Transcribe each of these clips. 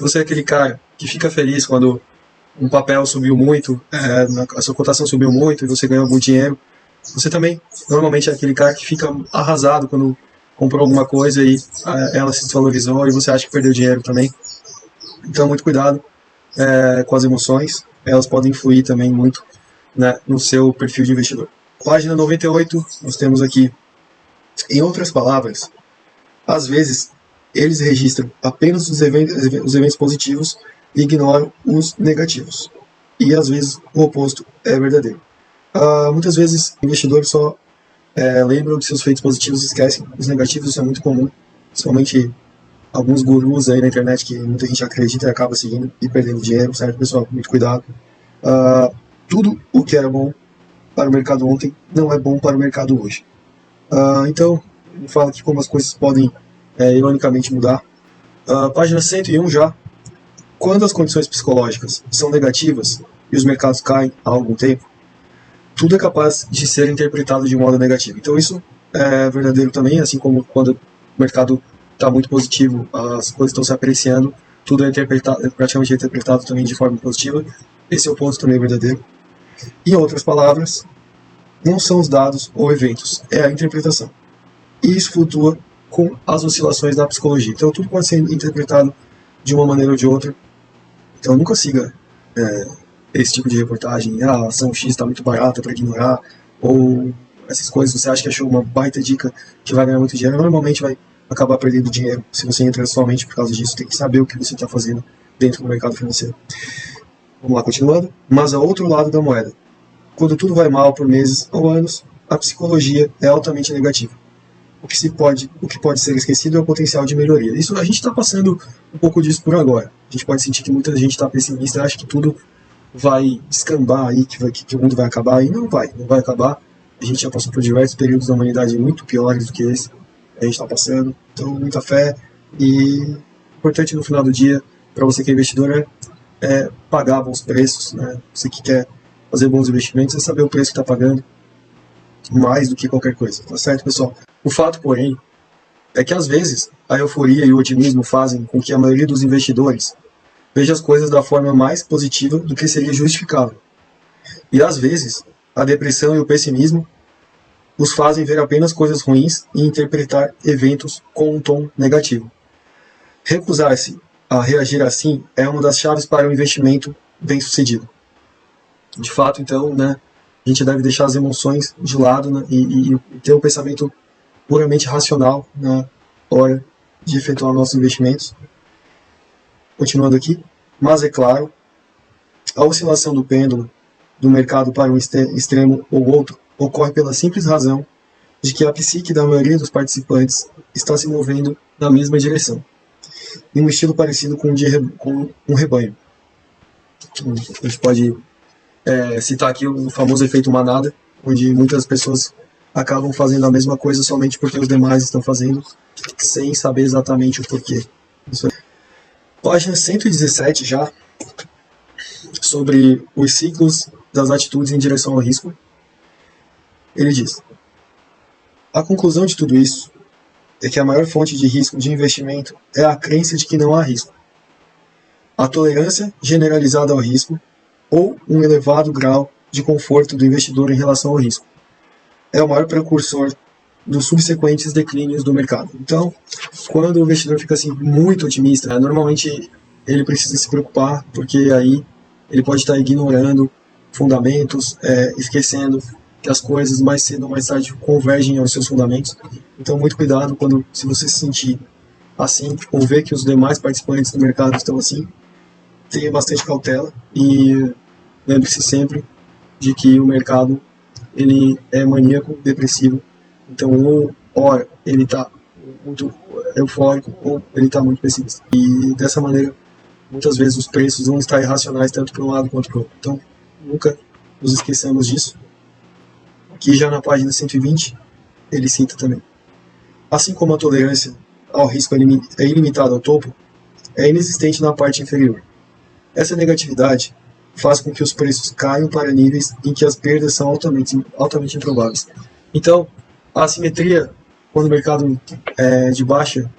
Se você é aquele cara que fica feliz quando um papel subiu muito, a sua cotação subiu muito e você ganhou algum dinheiro, você também normalmente é aquele cara que fica arrasado quando comprou alguma coisa e ela se desvalorizou e você acha que perdeu dinheiro também. Então, muito cuidado com as emoções, elas podem influir também muito, né, no seu perfil de investidor. Página 98, nós temos aqui, em outras palavras, às vezes eles registram apenas os eventos positivos e ignoram os negativos. E às vezes o oposto é verdadeiro. Muitas vezes investidores só lembram de seus feitos positivos e esquecem os negativos, isso é muito comum, principalmente alguns gurus aí na internet que muita gente acredita e acaba seguindo e perdendo dinheiro, certo, pessoal? Muito cuidado. Tudo o que era bom para o mercado ontem não é bom para o mercado hoje. Então, ele fala aqui como as coisas podem ironicamente mudar. Página 101 já. Quando as condições psicológicas são negativas e os mercados caem há algum tempo, tudo é capaz de ser interpretado de modo negativo. Então isso é verdadeiro também, assim como quando o mercado está muito positivo, as coisas estão se apreciando, tudo é praticamente interpretado também de forma positiva. Esse é o ponto também verdadeiro. Em outras palavras, não são os dados ou eventos, é a interpretação. E isso flutua com as oscilações da psicologia. Então tudo pode ser interpretado de uma maneira ou de outra. Então nunca siga esse tipo de reportagem, a ação X está muito barata para ignorar, ou essas coisas, você acha que achou uma baita dica que vai ganhar muito dinheiro, normalmente vai acabar perdendo dinheiro se você entra somente por causa disso. Tem que saber o que você está fazendo dentro do mercado financeiro. Vamos lá, continuando. Mas ao outro lado da moeda, quando tudo vai mal por meses ou anos, a psicologia é altamente negativa. O que pode ser esquecido é o potencial de melhoria. Isso, a gente está passando um pouco disso por agora. A gente pode sentir que muita gente está pessimista, acha que tudo vai descambar aí, que o mundo vai acabar, e não vai acabar. A gente já passou por diversos períodos da humanidade muito piores do que esse. A gente está passando, então muita fé. E o importante no final do dia, para você que é investidor, é pagar bons preços, né? Você que quer fazer bons investimentos, é saber o preço que está pagando, mais do que qualquer coisa, tá certo, pessoal? O fato, porém, é que às vezes a euforia e o otimismo fazem com que a maioria dos investidores veja as coisas da forma mais positiva do que seria justificável. E às vezes a depressão e o pessimismo os fazem ver apenas coisas ruins e interpretar eventos com um tom negativo. Recusar-se a reagir assim é uma das chaves para um investimento bem-sucedido. De fato, então, né, a gente deve deixar as emoções de lado, né, e ter um pensamento puramente racional na hora de efetuar nossos investimentos. Continuando aqui, mas é claro, a oscilação do pêndulo do mercado para um extremo ou outro ocorre pela simples razão de que a psique da maioria dos participantes está se movendo na mesma direção, em um estilo parecido com um rebanho. A gente pode citar aqui o famoso efeito manada, onde muitas pessoas acabam fazendo a mesma coisa somente porque os demais estão fazendo, sem saber exatamente o porquê. Isso aí. Página 117 já, sobre os ciclos das atitudes em direção ao risco. Ele diz: a conclusão de tudo isso é que a maior fonte de risco de investimento é a crença de que não há risco. A tolerância generalizada ao risco ou um elevado grau de conforto do investidor em relação ao risco é o maior precursor dos subsequentes declínios do mercado. Então, quando o investidor fica assim muito otimista, normalmente ele precisa se preocupar, porque aí ele pode estar ignorando fundamentos, esquecendo que as coisas mais cedo ou mais tarde convergem aos seus fundamentos. Então, muito cuidado se você se sentir assim, ou ver que os demais participantes do mercado estão assim, tenha bastante cautela e lembre-se sempre de que o mercado ele é maníaco, depressivo. Então, ou ora ele está muito eufórico ou ele está muito pessimista. E dessa maneira, muitas vezes os preços vão estar irracionais tanto para um lado quanto para o outro. Então, nunca nos esqueçamos disso. Aqui já na página 120, ele cita também: assim como a tolerância ao risco é ilimitada ao topo, é inexistente na parte inferior. Essa negatividade faz com que os preços caiam para níveis em que as perdas são altamente improváveis. Então, a assimetria, quando o mercado é de baixa,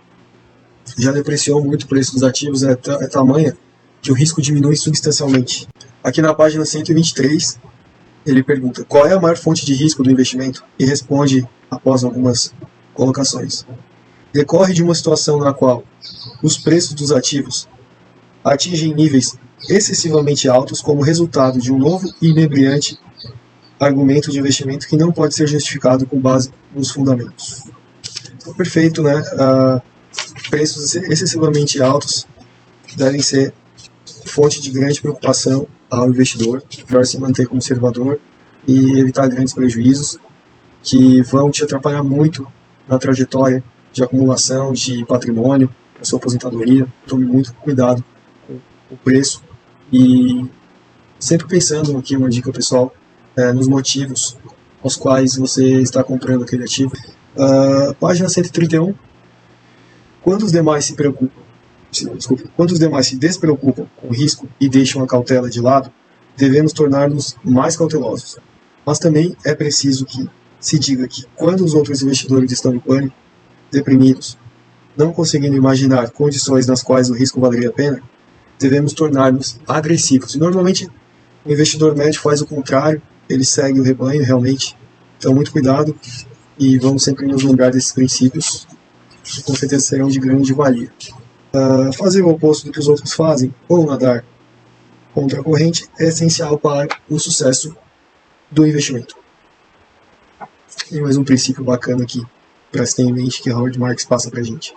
já depreciou muito o preço dos ativos, é tamanha que o risco diminui substancialmente. Aqui na página 123, ele pergunta qual é a maior fonte de risco do investimento e responde após algumas colocações. Decorre de uma situação na qual os preços dos ativos atingem níveis excessivamente altos como resultado de um novo e inebriante argumento de investimento que não pode ser justificado com base nos fundamentos. Então, perfeito, né? Preços excessivamente altos devem ser fonte de grande preocupação ao investidor, melhor se manter conservador e evitar grandes prejuízos que vão te atrapalhar muito na trajetória de acumulação de patrimônio, a sua aposentadoria. Tome muito cuidado com o preço e sempre pensando aqui uma dica pessoal, nos motivos aos quais você está comprando aquele ativo. Página 131. Quando os demais quando os demais se despreocupam com o risco e deixam a cautela de lado, devemos tornar-nos mais cautelosos. Mas também é preciso que se diga que, quando os outros investidores estão em pânico, deprimidos, não conseguindo imaginar condições nas quais o risco valeria a pena, devemos tornar-nos agressivos. E normalmente o investidor médio faz o contrário, ele segue o rebanho realmente. Então, muito cuidado e vamos sempre nos lembrar desses princípios, que com certeza serão de grande valia. Fazer o oposto do que os outros fazem, ou nadar contra a corrente, é essencial para o sucesso do investimento. E mais um princípio bacana aqui, para se ter em mente, que Howard Marks passa para a gente.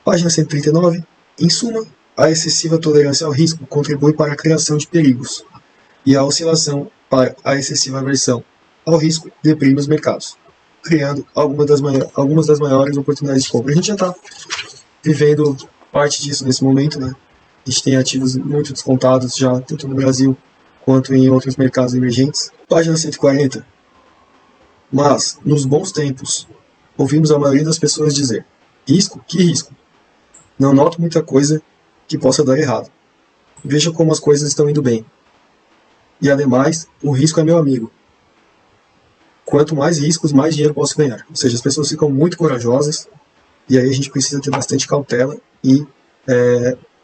Página 139. Em suma, a excessiva tolerância ao risco contribui para a criação de perigos, e a oscilação para a excessiva aversão ao risco deprime os mercados, criando algumas das maiores oportunidades de compra. A gente já está vivendo parte disso nesse momento, né? A gente tem ativos muito descontados já, tanto no Brasil quanto em outros mercados emergentes. Página 140. Mas, nos bons tempos, ouvimos a maioria das pessoas dizer: risco? Que risco? Não noto muita coisa que possa dar errado. Veja como as coisas estão indo bem. E, ademais, o risco é meu amigo. Quanto mais riscos, mais dinheiro posso ganhar. Ou seja, as pessoas ficam muito corajosas. E aí a gente precisa ter bastante cautela e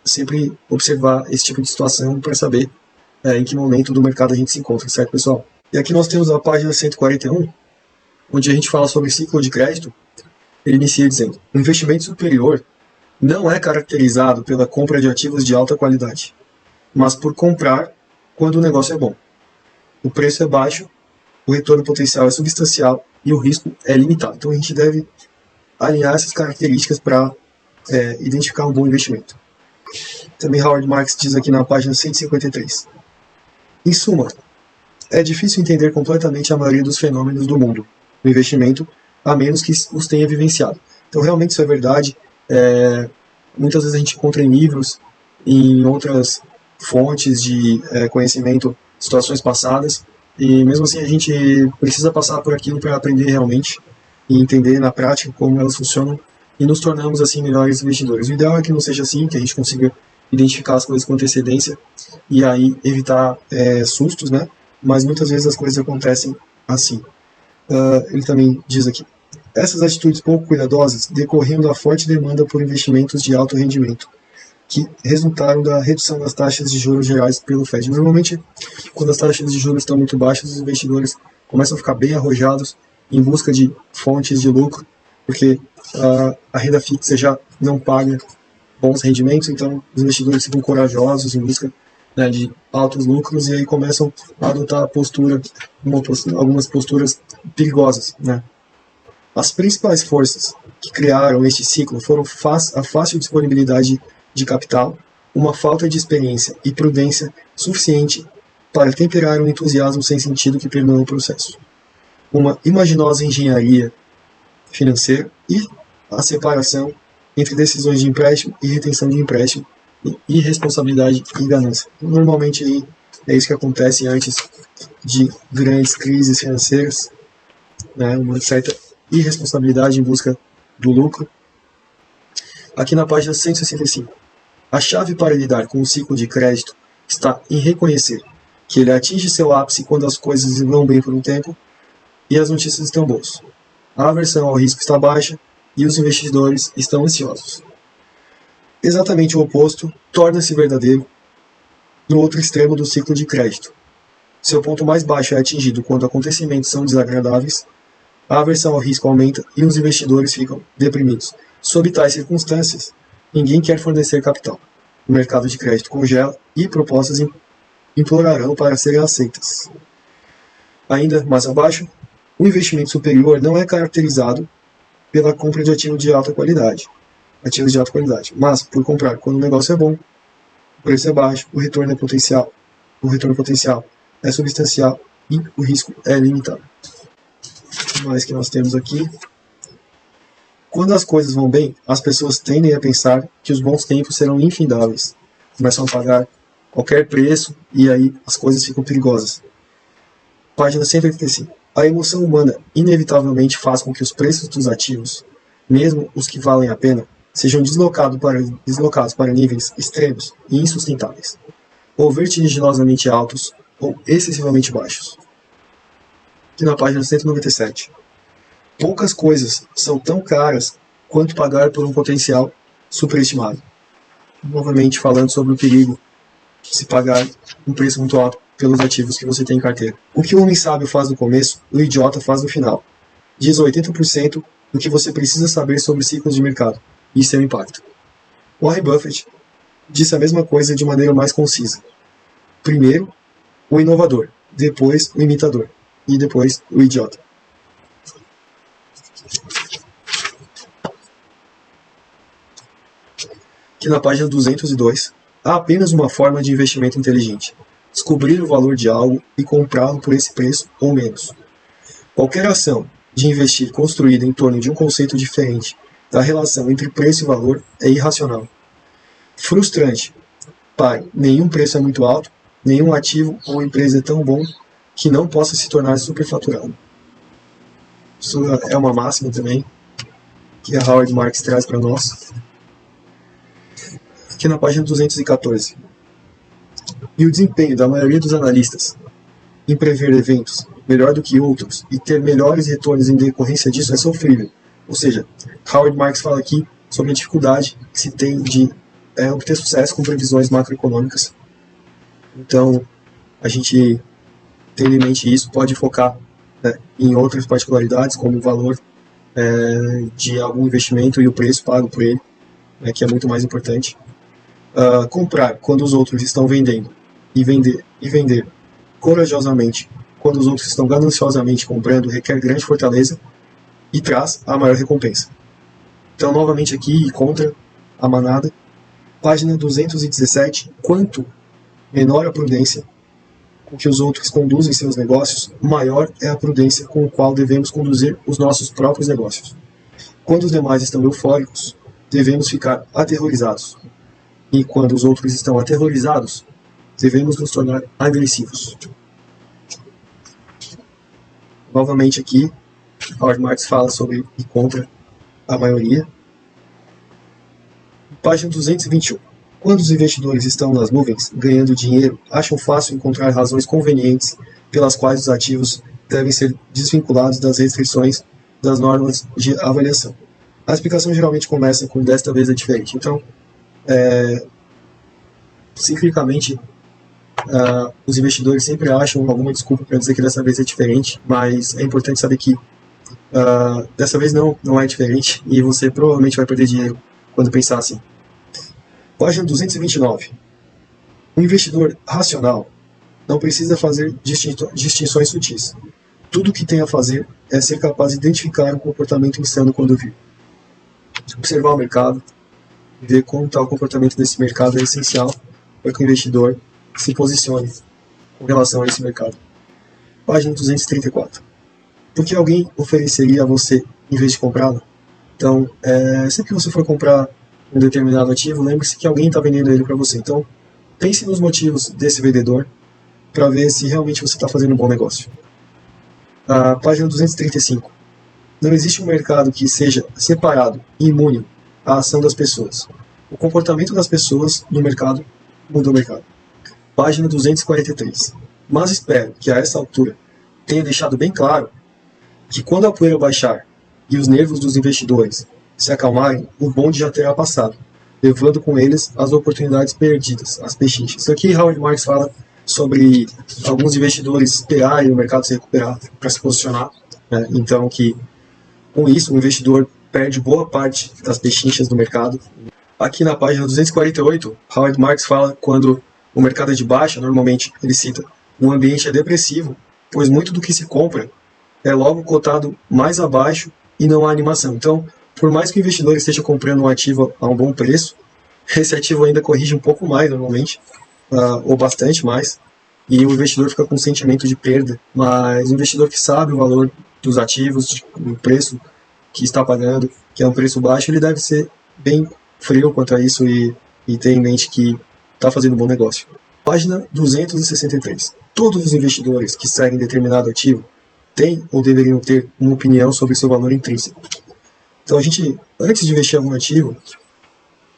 sempre observar esse tipo de situação para saber em que momento do mercado a gente se encontra, certo, pessoal? E aqui nós temos a página 141, onde a gente fala sobre ciclo de crédito. Ele inicia dizendo: o investimento superior não é caracterizado pela compra de ativos de alta qualidade, mas por comprar quando o negócio é bom. O preço é baixo, o retorno potencial é substancial e o risco é limitado. Então a gente deve alinhar essas características para identificar um bom investimento. Também Howard Marks diz aqui na página 153. Em suma, é difícil entender completamente a maioria dos fenômenos do mundo do investimento, a menos que os tenha vivenciado. Então realmente isso é verdade. Muitas vezes a gente encontra em livros, em outras fontes de conhecimento, situações passadas, e mesmo assim a gente precisa passar por aquilo para aprender realmente e entender na prática como elas funcionam e nos tornamos assim melhores investidores. O ideal é que não seja assim, que a gente consiga identificar as coisas com antecedência e aí evitar sustos, né? Mas muitas vezes as coisas acontecem assim. Ele também diz aqui: essas atitudes pouco cuidadosas decorriam da forte demanda por investimentos de alto rendimento, que resultaram da redução das taxas de juros gerais pelo Fed. Normalmente, quando as taxas de juros estão muito baixas, os investidores começam a ficar bem arrojados em busca de fontes de lucro, porque a renda fixa já não paga bons rendimentos, então os investidores ficam corajosos em busca de altos lucros e aí começam a adotar algumas posturas perigosas, né? As principais forças que criaram este ciclo foram a fácil disponibilidade de capital, uma falta de experiência e prudência suficiente para temperar um entusiasmo sem sentido que permeou o processo, uma imaginosa engenharia financeira e a separação entre decisões de empréstimo e retenção de empréstimo, irresponsabilidade e ganância. Normalmente é isso que acontece antes de grandes crises financeiras, né? Uma certa irresponsabilidade em busca do lucro. Aqui na página 165. A chave para lidar com o ciclo de crédito está em reconhecer que ele atinge seu ápice quando as coisas vão bem por um tempo e as notícias estão boas. A aversão ao risco está baixa e os investidores estão ansiosos. Exatamente o oposto torna-se verdadeiro no outro extremo do ciclo de crédito. Seu ponto mais baixo é atingido quando acontecimentos são desagradáveis, a aversão ao risco aumenta e os investidores ficam deprimidos. Sob tais circunstâncias, ninguém quer fornecer capital. O mercado de crédito congela e propostas implorarão para serem aceitas. Ainda mais abaixo, o investimento superior não é caracterizado pela compra de ativos de alta qualidade, mas por comprar quando o negócio é bom, o preço é baixo, o retorno potencial é substancial e o risco é limitado. O que mais que nós temos aqui? Quando as coisas vão bem, as pessoas tendem a pensar que os bons tempos serão infindáveis. Começam a pagar qualquer preço e aí as coisas ficam perigosas. Página 185. A emoção humana inevitavelmente faz com que os preços dos ativos, mesmo os que valem a pena, sejam deslocados para níveis extremos e insustentáveis, ou vertiginosamente altos ou excessivamente baixos. Aqui na página 197. Poucas coisas são tão caras quanto pagar por um potencial superestimado. Novamente falando sobre o perigo de se pagar um preço muito alto pelos ativos que você tem em carteira. O que o homem sábio faz no começo, o idiota faz no final. Diz 80% do que você precisa saber sobre ciclos de mercado e seu impacto. Warren Buffett disse a mesma coisa de maneira mais concisa. Primeiro, o inovador, depois o imitador e depois o idiota. Aqui na página 202, há apenas uma forma de investimento inteligente: descobrir o valor de algo e comprá-lo por esse preço ou menos. Qualquer ação de investir construída em torno de um conceito diferente da relação entre preço e valor é irracional. Frustrante. Pare, nenhum preço é muito alto, nenhum ativo ou empresa é tão bom que não possa se tornar superfaturado. Isso é uma máxima também que a Howard Marks traz para nós. Aqui na página 214. E o desempenho da maioria dos analistas em prever eventos melhor do que outros e ter melhores retornos em decorrência disso é sofrível. Ou seja, Howard Marks fala aqui sobre a dificuldade que se tem de obter sucesso com previsões macroeconômicas. Então, a gente, tendo em mente isso, pode focar em outras particularidades, como o valor de algum investimento e o preço pago por ele, que é muito mais importante. Comprar quando os outros estão vendendo e vender corajosamente quando os outros estão gananciosamente comprando requer grande fortaleza e traz a maior recompensa. Então, novamente aqui, contra a manada, página 217, quanto menor a prudência com que os outros conduzem seus negócios, maior é a prudência com a qual devemos conduzir os nossos próprios negócios. Quando os demais estão eufóricos, devemos ficar aterrorizados. E quando os outros estão aterrorizados, devemos nos tornar agressivos. Novamente aqui, Howard Marks fala sobre e contra a maioria. Página 221. Quando os investidores estão nas nuvens, ganhando dinheiro, acham fácil encontrar razões convenientes pelas quais os ativos devem ser desvinculados das restrições das normas de avaliação. A explicação geralmente começa com "desta vez é diferente". Então, ciclicamente, os investidores sempre acham alguma desculpa para dizer que dessa vez é diferente, mas é importante saber que dessa vez não é diferente e você provavelmente vai perder dinheiro quando pensar assim. Página 229. O investidor racional não precisa fazer distinções sutis. Tudo o que tem a fazer é ser capaz de identificar um comportamento insano quando vir. Observar o mercado, ver como está o comportamento desse mercado é essencial para que o investidor se posicione com relação a esse mercado. Página 234. Por que alguém ofereceria a você em vez de comprá-lo? Então, sempre que você for comprar um determinado ativo, lembre-se que alguém está vendendo ele para você. Então, pense nos motivos desse vendedor para ver se realmente você está fazendo um bom negócio. Página 235. Não existe um mercado que seja separado e imune à ação das pessoas. O comportamento das pessoas no mercado muda o mercado. Página 243. Mas espero que a essa altura tenha deixado bem claro que quando a poeira baixar e os nervos dos investidores se acalmarem, o bonde já terá passado. levando com eles as oportunidades perdidas, as pechinchas. Isso aqui Howard Marks fala sobre alguns investidores esperarem o mercado se recuperar para se posicionar, né? Então que com isso o investidor perde boa parte das pechinchas do mercado. Aqui na página 248, Howard Marks fala quando o mercado é de baixa, normalmente ele cita, o ambiente é depressivo, pois muito do que se compra é logo cotado mais abaixo e não há animação. Então, por mais que o investidor esteja comprando um ativo a um bom preço, esse ativo ainda corrige um pouco mais normalmente, ou bastante mais, e o investidor fica com um sentimento de perda. Mas o investidor que sabe o valor dos ativos, o preço que está pagando, que é um preço baixo, ele deve ser bem frio quanto a isso e ter em mente que está fazendo um bom negócio. Página 263. Todos os investidores que seguem determinado ativo têm ou deveriam ter uma opinião sobre seu valor intrínseco. Então a gente, antes de investir em algum ativo,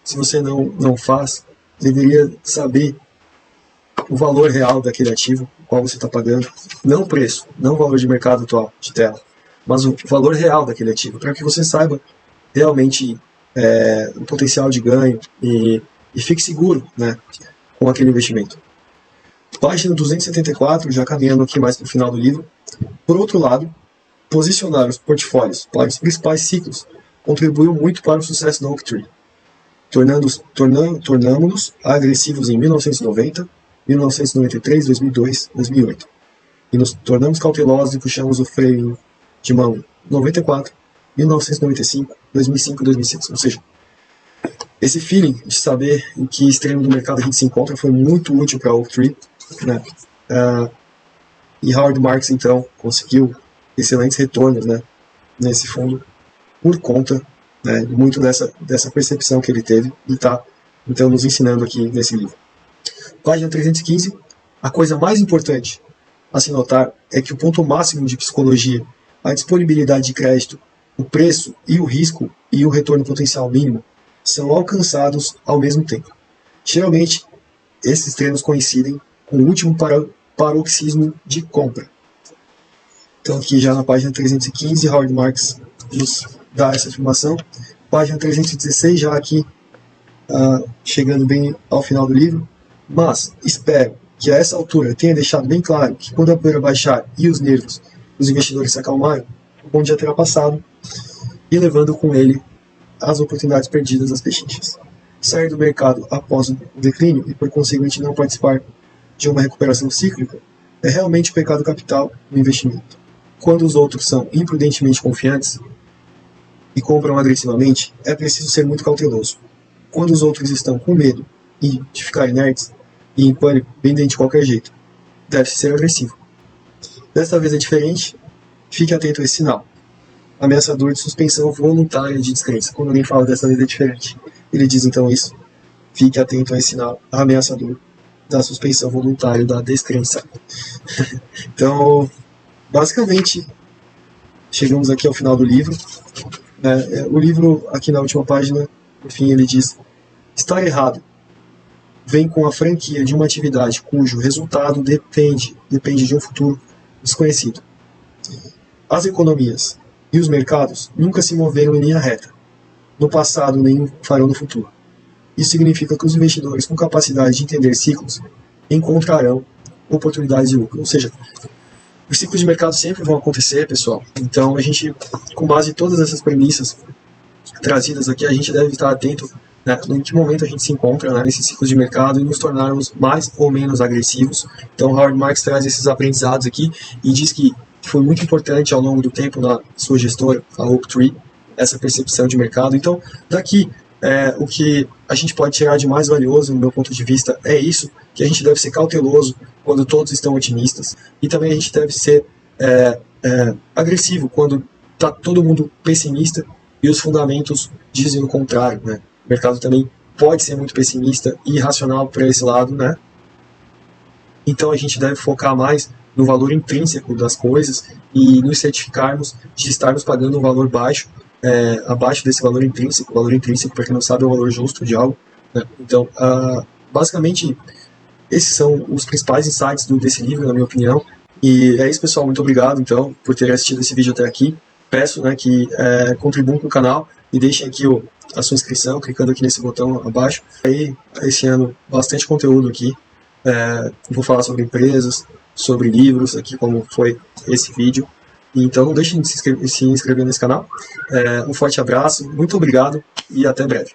se você não faz, deveria saber o valor real daquele ativo, qual você está pagando, não o preço, não o valor de mercado atual de tela, mas o valor real daquele ativo, para que você saiba realmente o potencial de ganho e fique seguro, né, com aquele investimento. Página 274, já caminhando aqui mais para o final do livro. Por outro lado, posicionar os portfólios para os principais ciclos contribuiu muito para o sucesso da Oaktree, tornamos-nos agressivos em 1990, 1993, 2002, 2008. E nos tornamos cautelosos e puxamos o freio de mão em 94, 1995, 2005 e 2006. Ou seja, esse feeling de saber em que extremo do mercado a gente se encontra foi muito útil para a Oaktree, né? E Howard Marks, então, conseguiu excelentes retornos, né, nesse fundo por conta, né, muito dessa percepção que ele teve e está, então, nos ensinando aqui nesse livro. Página 315. A coisa mais importante a se notar é que o ponto máximo de psicologia, a disponibilidade de crédito, o preço e o risco e o retorno potencial mínimo são alcançados ao mesmo tempo. Geralmente, esses extremos coincidem com o último paroxismo de compra. Então aqui já na página 315, Howard Marks nos dá essa afirmação. Página 316, já aqui chegando bem ao final do livro. Mas espero que a essa altura tenha deixado bem claro que quando a poeira baixar e os nervos dos investidores se acalmarem, o bom dia terá passado e levando com ele as oportunidades perdidas das pechinchas. Sair do mercado após o declínio e por conseguinte não participar de uma recuperação cíclica é realmente pecado capital no investimento. Quando os outros são imprudentemente confiantes e compram agressivamente, é preciso ser muito cauteloso. Quando os outros estão com medo e de ficar inertes e em pânico, vendem de qualquer jeito, deve-se ser agressivo. Desta vez é diferente, fique atento a esse sinal. Ameaçador de suspensão voluntária de descrença. Quando alguém fala dessa vez é diferente, ele diz então isso. Fique atento a esse sinal ameaçador da suspensão voluntária da descrença. Então, basicamente, chegamos aqui ao final do livro. O livro, aqui na última página, no fim, ele diz: estar errado vem com a franquia de uma atividade cujo resultado depende de um futuro desconhecido. As economias e os mercados nunca se moveram em linha reta, no passado nem o farão no futuro. Isso significa que os investidores com capacidade de entender ciclos encontrarão oportunidades de lucro. Ou seja, os ciclos de mercado sempre vão acontecer, pessoal. Então, a gente, com base em todas essas premissas trazidas aqui, a gente deve estar atento, né, em que momento a gente se encontra, né, nesses ciclos de mercado e nos tornarmos mais ou menos agressivos. Então, Howard Marks traz esses aprendizados aqui e diz que foi muito importante ao longo do tempo na sua gestora, a Oaktree, essa percepção de mercado. Então, daqui, o que a gente pode tirar de mais valioso, no meu ponto de vista, é isso, que a gente deve ser cauteloso quando todos estão otimistas, e também a gente deve ser agressivo quando está todo mundo pessimista e os fundamentos dizem o contrário, né? O mercado também pode ser muito pessimista e irracional para esse lado, né? Então a gente deve focar mais no valor intrínseco das coisas e nos certificarmos de estarmos pagando um valor baixo, abaixo desse valor intrínseco. O valor intrínseco, para quem não sabe, é o valor justo de algo, né? Então, basicamente, esses são os principais insights desse livro, na minha opinião. E é isso, pessoal. Muito obrigado, então, por terem assistido esse vídeo até aqui. Peço, né, que contribuam com o canal e deixem aqui a sua inscrição, clicando aqui nesse botão abaixo. Aí, esse ano, bastante conteúdo aqui. Vou falar sobre empresas, sobre livros, aqui como foi esse vídeo. Então não deixem de se inscrever nesse canal. Um forte abraço, muito obrigado e até breve.